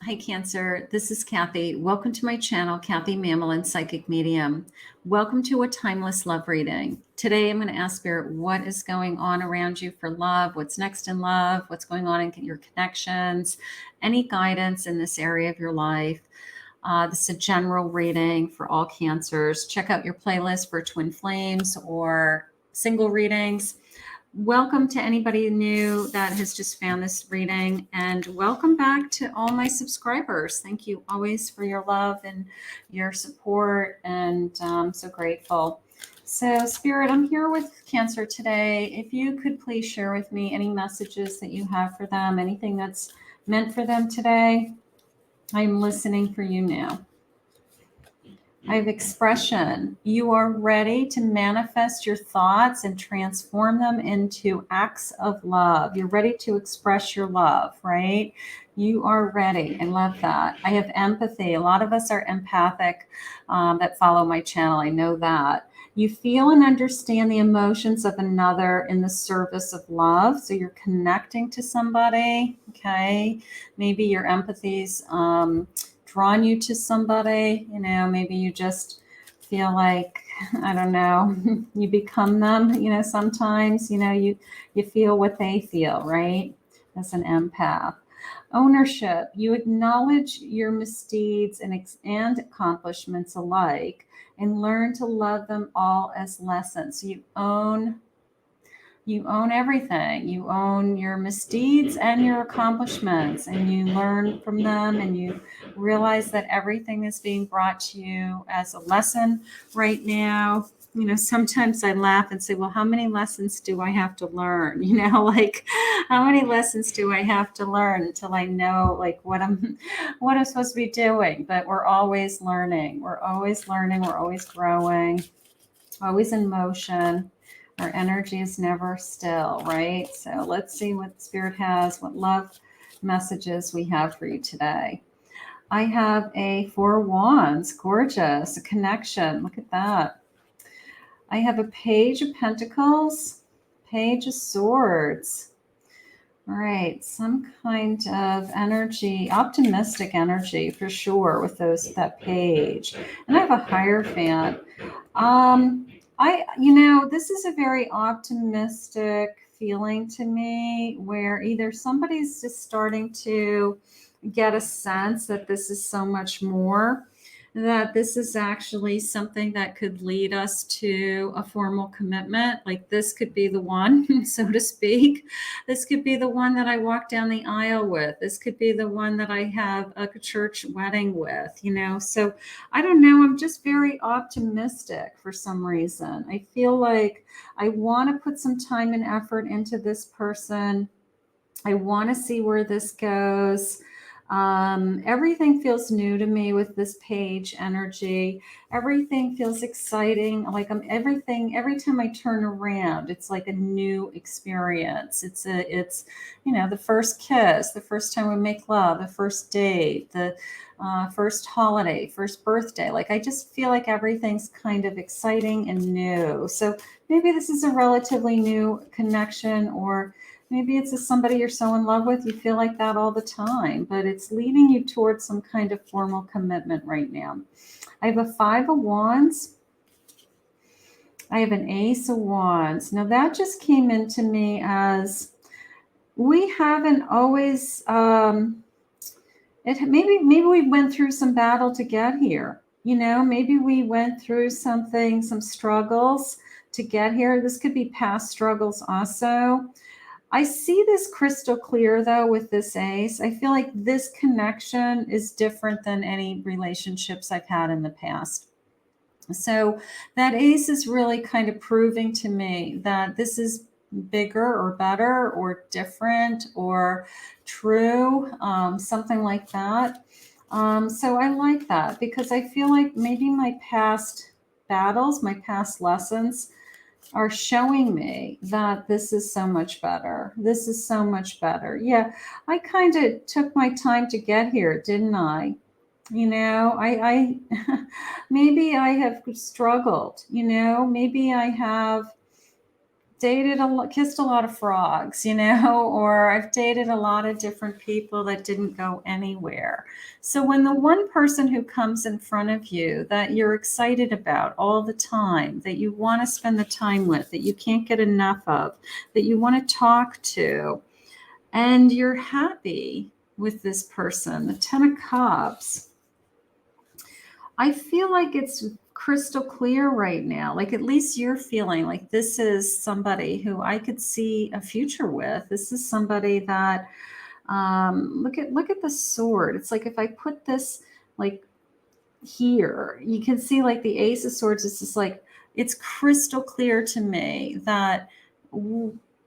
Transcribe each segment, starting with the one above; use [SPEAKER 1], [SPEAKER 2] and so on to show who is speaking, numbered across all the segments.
[SPEAKER 1] Hi, Cancer. This is Kathy. Welcome to my channel, Kathy Mammal and Psychic Medium. Welcome to a timeless love reading. Today, I'm going to ask Spirit what is going on around you for love, what's next in love, what's going on in your connections, any guidance in this area of your life. This is a general reading for all Cancers. Check out your playlist for twin flames or single readings. Welcome to anybody new that has just found this reading, and welcome back to all my subscribers. Thank you always for your love and your support, and I'm so grateful. So, Spirit, I'm here with Cancer today. If you could please share with me any messages that you have for them, anything that's meant for them today. I'm listening for you now. I have expression. You are ready to manifest your thoughts and transform them into acts of love. You're ready to express your love, right? You are ready. I love that. I have empathy. A lot of us are empathic that follow my channel. I know that. You feel and understand the emotions of another in the service of love. So you're connecting to somebody, okay? Maybe your empathy's drawn you to somebody, maybe you just feel like, I don't know, you become them, sometimes, you feel what they feel, right? As an empath. Ownership. You acknowledge your misdeeds and accomplishments alike and learn to love them all as lessons. You own everything. You own your misdeeds and your accomplishments, and you learn from them, and you realize that everything is being brought to you as a lesson right now. Sometimes I laugh and say, well, how many lessons do I have to learn? Like, how many lessons do I have to learn until I know, like, what I'm supposed to be doing? But we're always learning. We're always learning. We're always growing, always in motion. Our energy is never still, right? So let's see what Spirit has, what love messages we have for you today. I have a Four of Wands, gorgeous, a connection. Look at that. I have a Page of Pentacles, Page of Swords. All right, some kind of energy, optimistic energy for sure with that page. And I have a Hierophant. This is a very optimistic feeling to me, where either somebody's just starting to get a sense that this is so much more, that this is actually something that could lead us to a formal commitment. Like, this could be the one, so to speak. This could be the one that I walk down the aisle with. This could be the one that I have a church wedding with, So I don't know. I'm just very optimistic for some reason. I feel like I want to put some time and effort into this person. I want to see where this goes. Everything feels new to me with this page energy. Everything feels exciting. Like every time I turn around, it's like a new experience. It's the first kiss, the first time we make love, the first date, the first holiday, first birthday. Like, I just feel like everything's kind of exciting and new. So maybe this is a relatively new connection, or maybe it's somebody you're so in love with, you feel like that all the time, but it's leading you towards some kind of formal commitment right now. I have a Five of Wands. I have an Ace of Wands. Now that just came into me as we haven't always, maybe we went through some battle to get here. Maybe we went through some struggles to get here. This could be past struggles also. I see this crystal clear, though, with this ace. I feel like this connection is different than any relationships I've had in the past. So that ace is really kind of proving to me that this is bigger or better or different or true, something like that. So I like that, because I feel like maybe my past battles, my past lessons are showing me that this is so much better. This is so much better. Yeah, I kind of took my time to get here, didn't I? I maybe I have struggled, maybe I have kissed a lot of frogs, or I've dated a lot of different people that didn't go anywhere. So when the one person who comes in front of you that you're excited about all the time, that you want to spend the time with, that you can't get enough of, that you want to talk to, and you're happy with this person, the Ten of Cups, I feel like it's crystal clear right now. Like, at least you're feeling like this is somebody who I could see a future with. This is somebody that, look at the sword. It's like if I put this like here, you can see like the Ace of Swords. It's just like, it's crystal clear to me that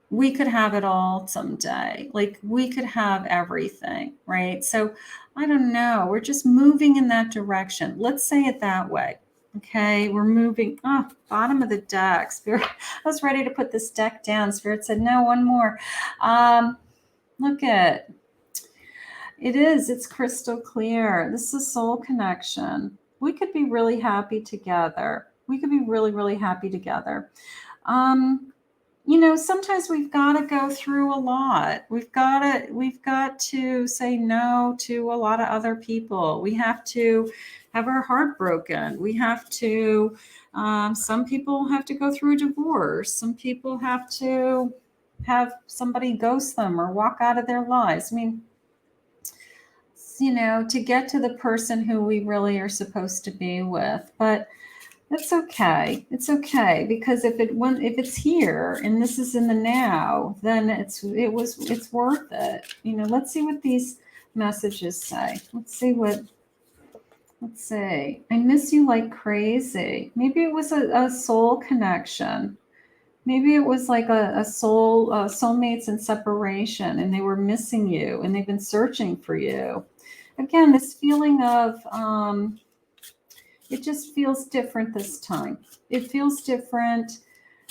[SPEAKER 1] we could have it all someday. Like, we could have everything, right? So I don't know. We're just moving in that direction. Let's say it that way. Okay, we're moving. Oh, bottom of the deck. Spirit, I was ready to put this deck down. Spirit said, no, one more. Look at it. It's crystal clear. This is soul connection. We could be really happy together. We could be really, really happy together. Sometimes we've got to go through a lot. We've got to say no to a lot of other people. We have to have our heart broken. We have to, some people have to go through a divorce. Some people have to have somebody ghost them or walk out of their lives. I mean, to get to the person who we really are supposed to be with. But that's okay. It's okay, because if it's here and this is in the now, then it's worth it. Let's see what these messages say. Let's see. I miss you like crazy. Maybe it was a soul connection. Maybe it was like a soulmates in separation, and they were missing you and they've been searching for you. Again, this feeling of, it just feels different this time. It feels different.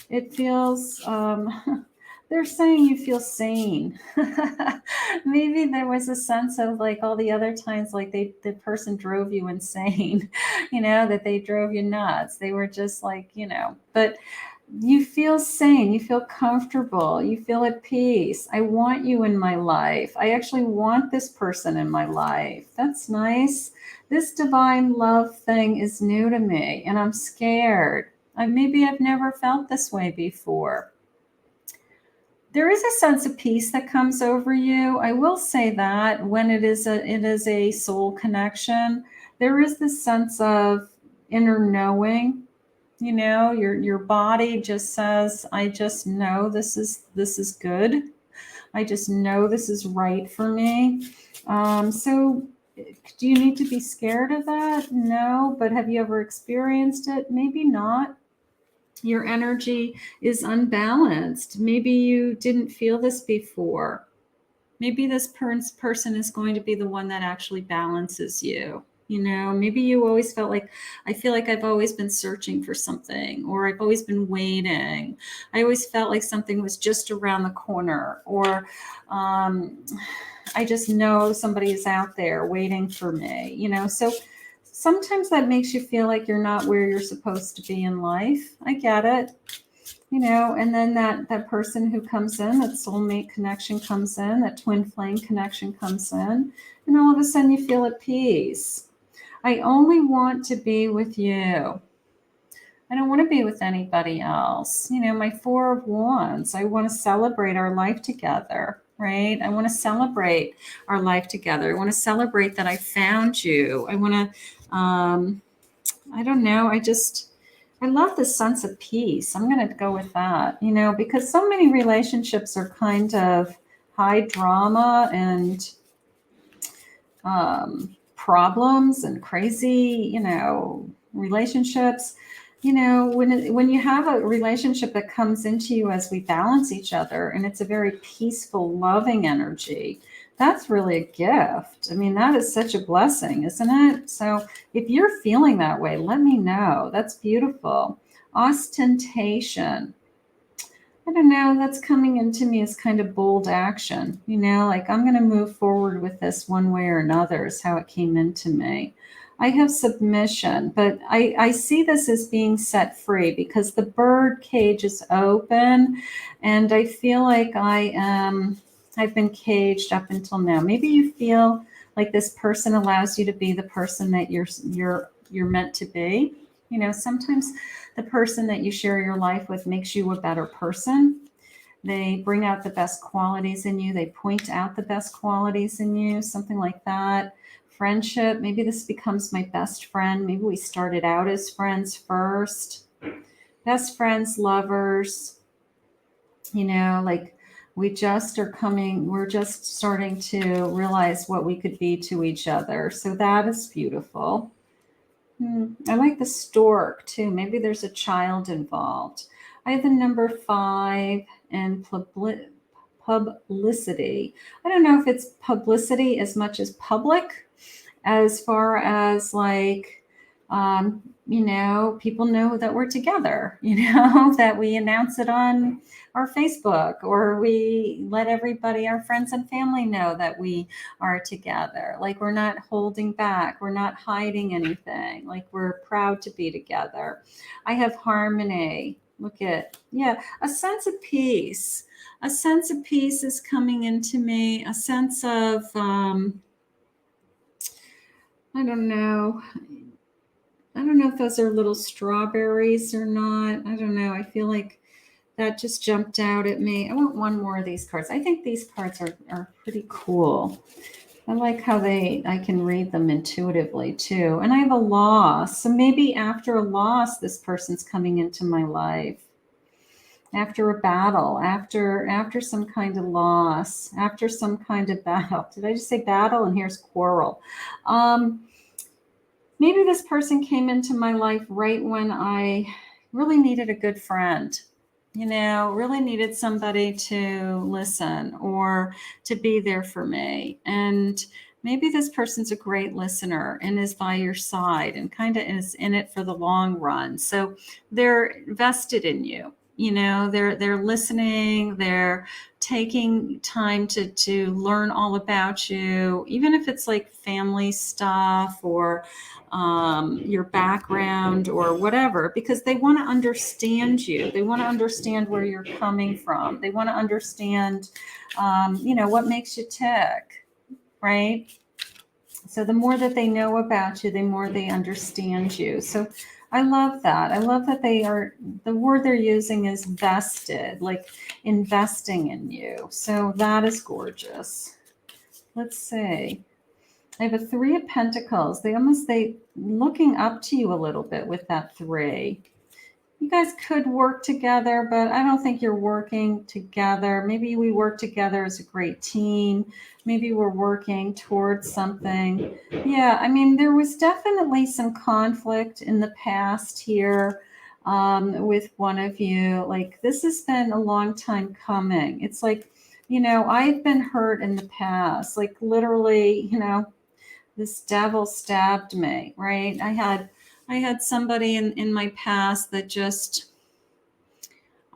[SPEAKER 1] It feels, they're saying you feel sane. Maybe there was a sense of like all the other times, like the person drove you insane, that they drove you nuts. They were just like, but you feel sane, you feel comfortable, you feel at peace. I want you in my life. I actually want this person in my life. That's nice. This divine love thing is new to me, and I'm scared. Maybe I've never felt this way before. There is a sense of peace that comes over you. I will say that when it is a soul connection, there is this sense of inner knowing. Your body just says, I just know this is good. I just know this is right for me. So do you need to be scared of that? No, but have you ever experienced it? Maybe not. Your energy is unbalanced. Maybe you didn't feel this before. Maybe this person is going to be the one that actually balances you. Maybe you always felt like, I feel like I've always been searching for something, or I've always been waiting. I always felt like something was just around the corner, or I just know somebody is out there waiting for me, So sometimes that makes you feel like you're not where you're supposed to be in life. I get it. And then that person who comes in, that soulmate connection comes in, that twin flame connection comes in, and all of a sudden you feel at peace. I only want to be with you. I don't want to be with anybody else. My Four of Wands, I want to celebrate our life together, right? I want to celebrate our life together. I want to celebrate that I found you. I want to, I don't know. I love this sense of peace. I'm going to go with that, because so many relationships are kind of high drama and problems and crazy, relationships. When you have a relationship that comes into you as we balance each other, and it's a very peaceful, loving energy, that's really a gift. I mean, that is such a blessing, isn't it? So if you're feeling that way, let me know. That's beautiful. Ostentation. I don't know, that's coming into me as kind of bold action, like I'm going to move forward with this one way or another is how it came into me. I have submission, but I see this as being set free because the bird cage is open and I feel like I've been caged up until now. Maybe you feel like this person allows you to be the person that you're meant to be. You know, sometimes the person that you share your life with makes you a better person. They bring out the best qualities in you. They point out the best qualities in you, something like that. Friendship, maybe this becomes my best friend. Maybe we started out as friends first. Best friends, lovers, you know, like we're just starting to realize what we could be to each other. So that is beautiful. I like the stork too. Maybe there's a child involved. I have the number 5 and publicity. I don't know if it's publicity as much as public, as far as like, you know, people know that we're together, you know, that we announce it on our Facebook, or we let everybody, our friends and family, know that we are together. Like we're not holding back, we're not hiding anything, like we're proud to be together. I have harmony. Look at, yeah, a sense of peace. A sense of peace is coming into me, a sense of, I don't know. I don't know if those are little strawberries or not. I don't know. I feel like that just jumped out at me. I want one more of these cards. I think these cards are pretty cool. I like how I can read them intuitively too. And I have a loss. So maybe after a loss, this person's coming into my life. After a battle, after some kind of loss, after some kind of battle. Did I just say battle? And here's quarrel. Maybe this person came into my life right when I really needed a good friend, you know, really needed somebody to listen or to be there for me. And maybe this person's a great listener and is by your side and kind of is in it for the long run. So they're vested in you. You know, they're listening, they're taking time to learn all about you, even if it's like family stuff or your background or whatever, because they want to understand you. They want to understand where you're coming from. They want to understand, you know, what makes you tick, right? So the more that they know about you, the more they understand you. So I love that. I love that the word they're using is vested, like investing in you. So that is gorgeous. Let's see. I have a 3 of Pentacles. They looking up to you a little bit with that 3. You guys could work together, but I don't think you're working together. Maybe we work together as a great team. Maybe we're working towards something. Yeah, I mean, there was definitely some conflict in the past here with one of you. Like, this has been a long time coming. It's like, you know, I've been hurt in the past. Like, literally, you know, this devil stabbed me, right? I had somebody in my past that just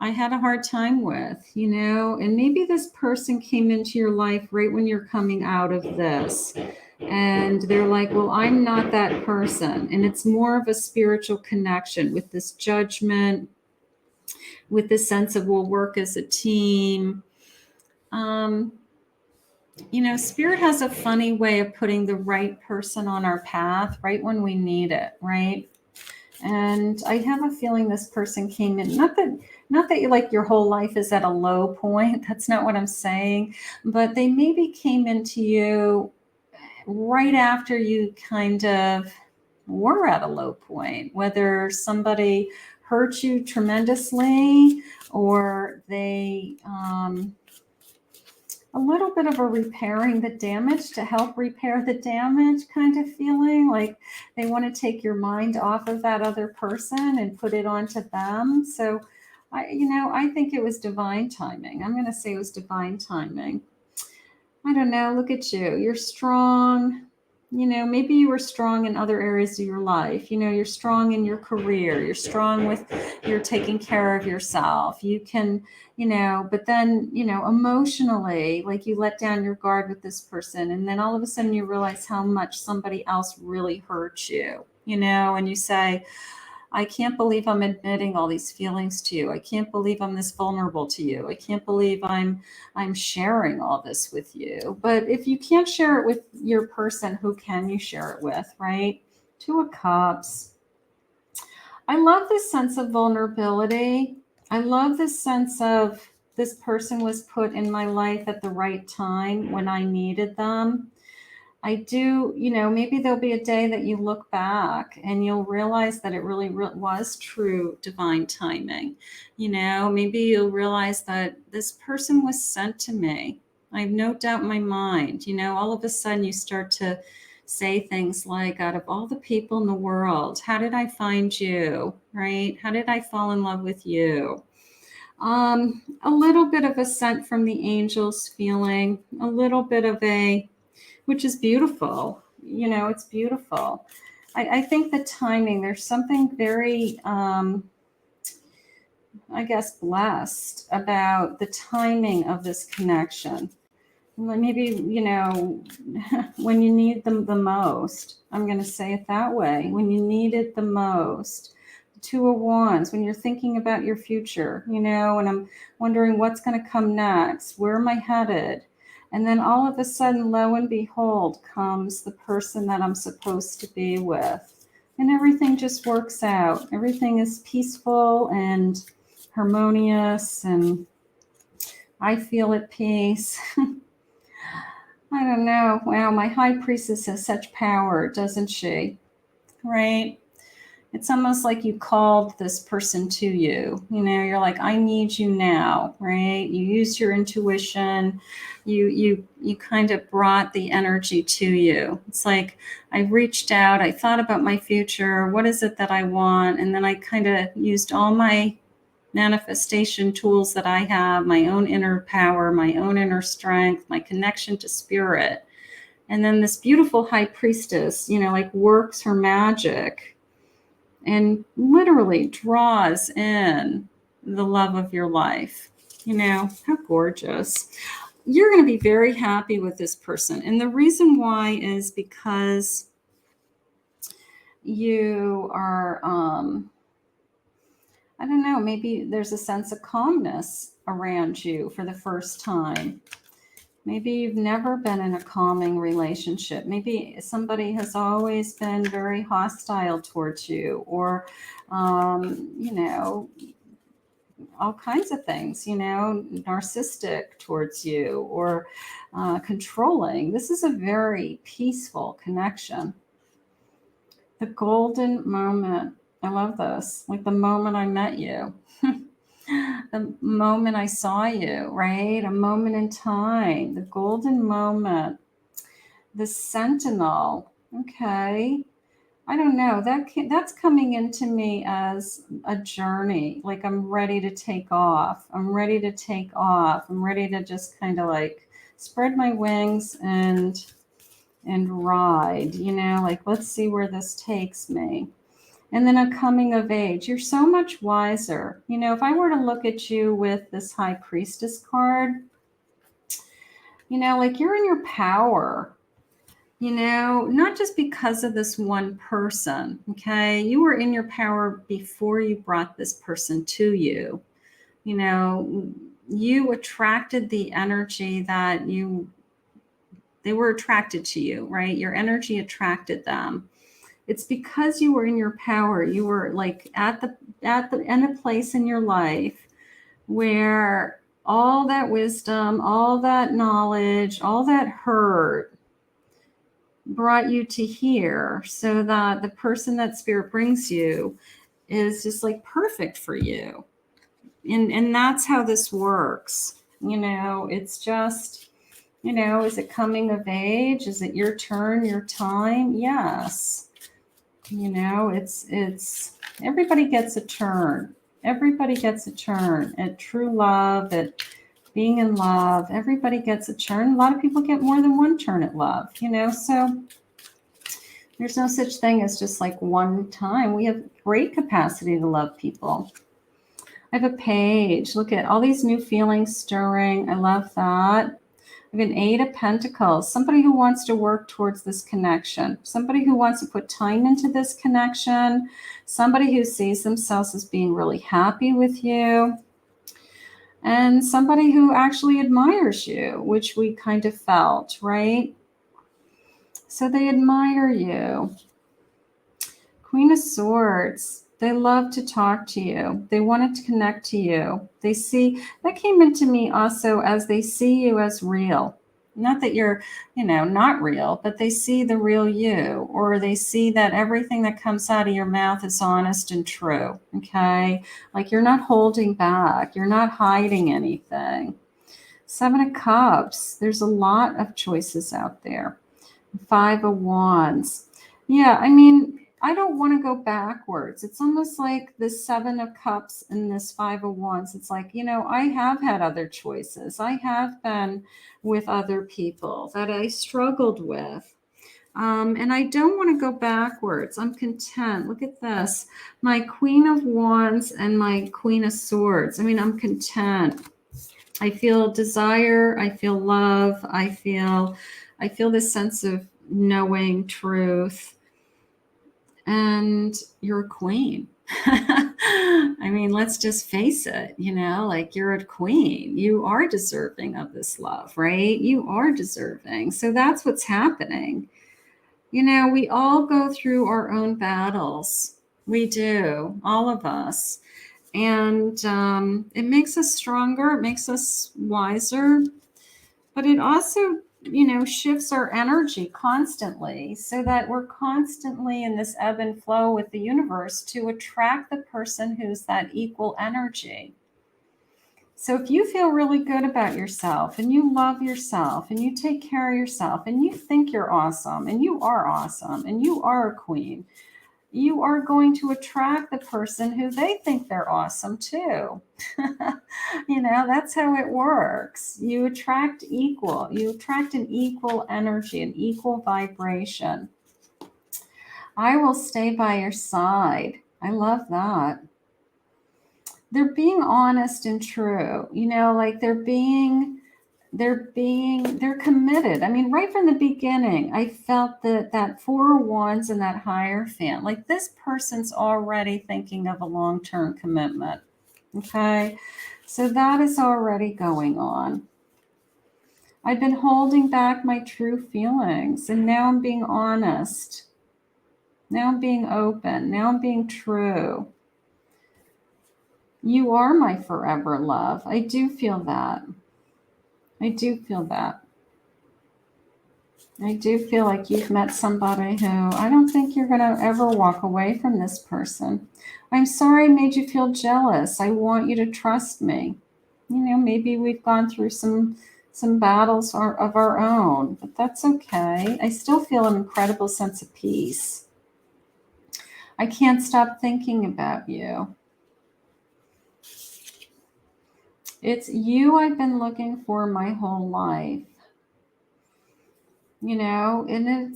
[SPEAKER 1] I had a hard time with, you know, and maybe this person came into your life right when you're coming out of this. And they're like, well, I'm not that person. And it's more of a spiritual connection with this judgment, with this sense of we'll work as a team. You know, Spirit has a funny way of putting the right person on our path right when we need it, right? And I have a feeling this person came in, not that you like your whole life is at a low point. That's not what I'm saying, but they maybe came into you right after you kind of were at a low point, whether somebody hurt you tremendously or they, a little bit of a repairing the damage to help repair the damage kind of feeling, like they want to take your mind off of that other person and put it onto them. So I think it was divine timing. I'm going to say it was divine timing. I don't know. Look at you. You're strong. Maybe you were strong in other areas of your life. You're strong in your career. You're strong with, you're taking care of yourself. You can, but then, emotionally, like you let down your guard with this person. And then all of a sudden you realize how much somebody else really hurt you, and you say, I can't believe I'm admitting all these feelings to you. I can't believe I'm this vulnerable to you. I can't believe I'm sharing all this with you. But if you can't share it with your person, who can you share it with, right? Two of Cups. I love this sense of vulnerability. I love this sense of this person was put in my life at the right time when I needed them. I do, maybe there'll be a day that you look back and you'll realize that it really was true divine timing. Maybe you'll realize that this person was sent to me. I have no doubt in my mind. All of a sudden you start to say things like, out of all the people in the world, how did I find you, right? How did I fall in love with you? A little bit of a scent from the angels feeling, a little bit of which is beautiful. It's beautiful. I think the timing, there's something very, I guess, blessed about the timing of this connection. Maybe, when you need them the most, I'm going to say it that way, when you need it the most. Two of Wands, when you're thinking about your future, and I'm wondering what's going to come next, where am I headed? And then all of a sudden, lo and behold, comes the person that I'm supposed to be with. And everything just works out. Everything is peaceful and harmonious, and I feel at peace. I don't know. Wow, my high priestess has such power, doesn't she? Right? It's almost like you called this person to you. You're like, I need you now, right? You used your intuition. You kind of brought the energy to you. It's like, I reached out, I thought about my future. What is it that I want? And then I kind of used all my manifestation tools that I have, my own inner power, my own inner strength, my connection to spirit. And then this beautiful high priestess, works her magic and literally draws in the love of your life. How gorgeous. You're going to be very happy with this person. And the reason why is because you are, I don't know, maybe there's a sense of calmness around you for the first time. Maybe you've never been in a calming relationship. Maybe somebody has always been very hostile towards you, or, all kinds of things, narcissistic towards you, or controlling. This is a very peaceful connection. The golden moment. I love this. Like the moment I met you. The moment I saw you, right? A moment in time, the golden moment, the sentinel. Okay. I don't know. That's coming into me as a journey. Like I'm ready to take off. I'm ready to take off. I'm ready to just kind of like spread my wings and ride, like let's see where this takes me. And then a coming of age. You're so much wiser. If I were to look at you with this high priestess card, like you're in your power, not just because of this one person. Okay. You were in your power before you brought this person to you. You attracted the energy that they were attracted to you, right? Your energy attracted them. It's because you were in your power. You were like in a place in your life where all that wisdom, all that knowledge, all that hurt brought you to here, so that the person that spirit brings you is just like perfect for you. And that's how this works. It's just, is it coming of age? Is it your turn, your time? Yes. It's everybody gets a turn. Everybody gets a turn at true love, at being in love. Everybody gets a turn. A lot of people get more than one turn at love, so There's no such thing as just like one time. We have great capacity to love people. I have a page. Look at all these new feelings stirring. I love that. I have an 8 of Pentacles. Somebody who wants to work towards this connection. Somebody who wants to put time into this connection. Somebody who sees themselves as being really happy with you. And somebody who actually admires you, which we kind of felt, right? So they admire you. Queen of Swords. They love to talk to you. They wanted to connect to you. They see, that came into me also as they see you as real. Not that you're, not real, but they see the real you, or they see that everything that comes out of your mouth is honest and true. Okay. Like you're not holding back. You're not hiding anything. 7 of Cups. There's a lot of choices out there. 5 of Wands. Yeah. I mean, I don't want to go backwards. It's almost like the 7 of Cups and this 5 of Wands. It's like, I have had other choices. I have been with other people that I struggled with. And I don't want to go backwards. I'm content. Look at this. My Queen of Wands and my Queen of Swords. I mean, I'm content. I feel desire. I feel love. I feel this sense of knowing truth. And you're a queen. I mean, let's just face it, like you're a queen. You are deserving of this love, right? You are deserving. So that's what's happening. We all go through our own battles. We do, all of us. And it makes us stronger. It makes us wiser. But it also shifts our energy constantly so that we're constantly in this ebb and flow with the universe to attract the person who's that equal energy. So if you feel really good about yourself and you love yourself and you take care of yourself and you think you're awesome and you are a queen, you are going to attract the person who they think they're awesome too. That's how it works. You attract equal. You attract an equal energy, an equal vibration. I will stay by your side. I love that. They're being honest and true. Like they're committed. I mean, right from the beginning, I felt that 4 of Wands and that Hierophant, like this person's already thinking of a long-term commitment. Okay. So that is already going on. I've been holding back my true feelings and now I'm being honest. Now I'm being open. Now I'm being true. You are my forever love. I do feel that. I do feel that. I do feel like you've met somebody who I don't think you're going to ever walk away from this person. I'm sorry I made you feel jealous. I want you to trust me. Maybe we've gone through some battles of our own, but that's okay. I still feel an incredible sense of peace. I can't stop thinking about you. It's you I've been looking for my whole life. And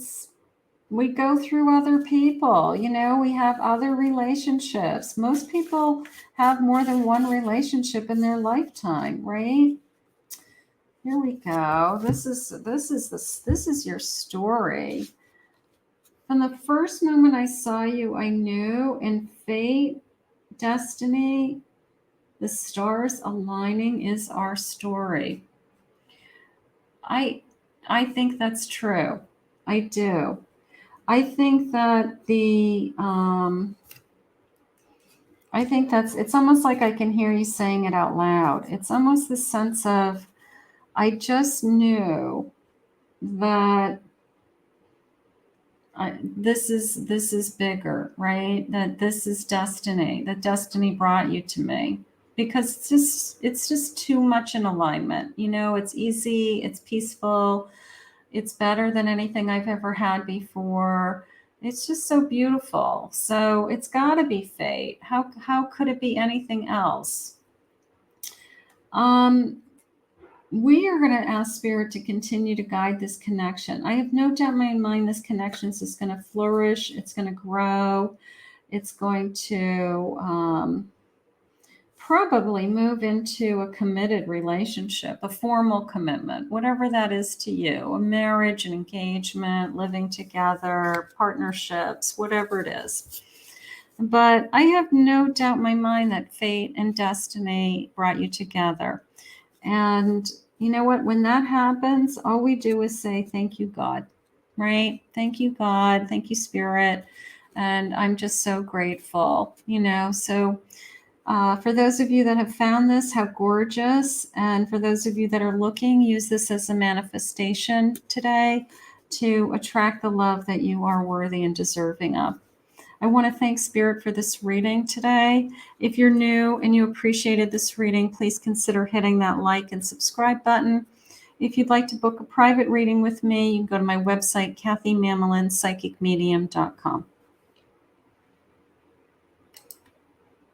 [SPEAKER 1] we go through other people, we have other relationships. Most people have more than one relationship in their lifetime, right? Here we go. This is your story. From the first moment I saw you, I knew in fate, destiny, the stars aligning is our story. I think that's true. I do. I think that it's almost like I can hear you saying it out loud. It's almost the sense of, I just knew that this is bigger, right? That this is destiny, that destiny brought you to me. Because it's just too much in alignment. It's easy, it's peaceful, it's better than anything I've ever had before. It's just so beautiful. So it's got to be fate. How could it be anything else? we are going to ask Spirit to continue to guide this connection. I have no doubt in my mind this connection is going to flourish. It's going to grow. It's going to probably move into a committed relationship, a formal commitment, whatever that is to you, a marriage, an engagement, living together, partnerships, whatever it is. But I have no doubt in my mind that fate and destiny brought you together. And you know what? When that happens, all we do is say, thank you, God, right? Thank you, God. Thank you, Spirit. And I'm just so grateful, So for those of you that have found this, how gorgeous. And for those of you that are looking, use this as a manifestation today to attract the love that you are worthy and deserving of. I want to thank Spirit for this reading today. If you're new and you appreciated this reading, please consider hitting that like and subscribe button. If you'd like to book a private reading with me, you can go to my website, KathyMamolinsPsychicMedium.com.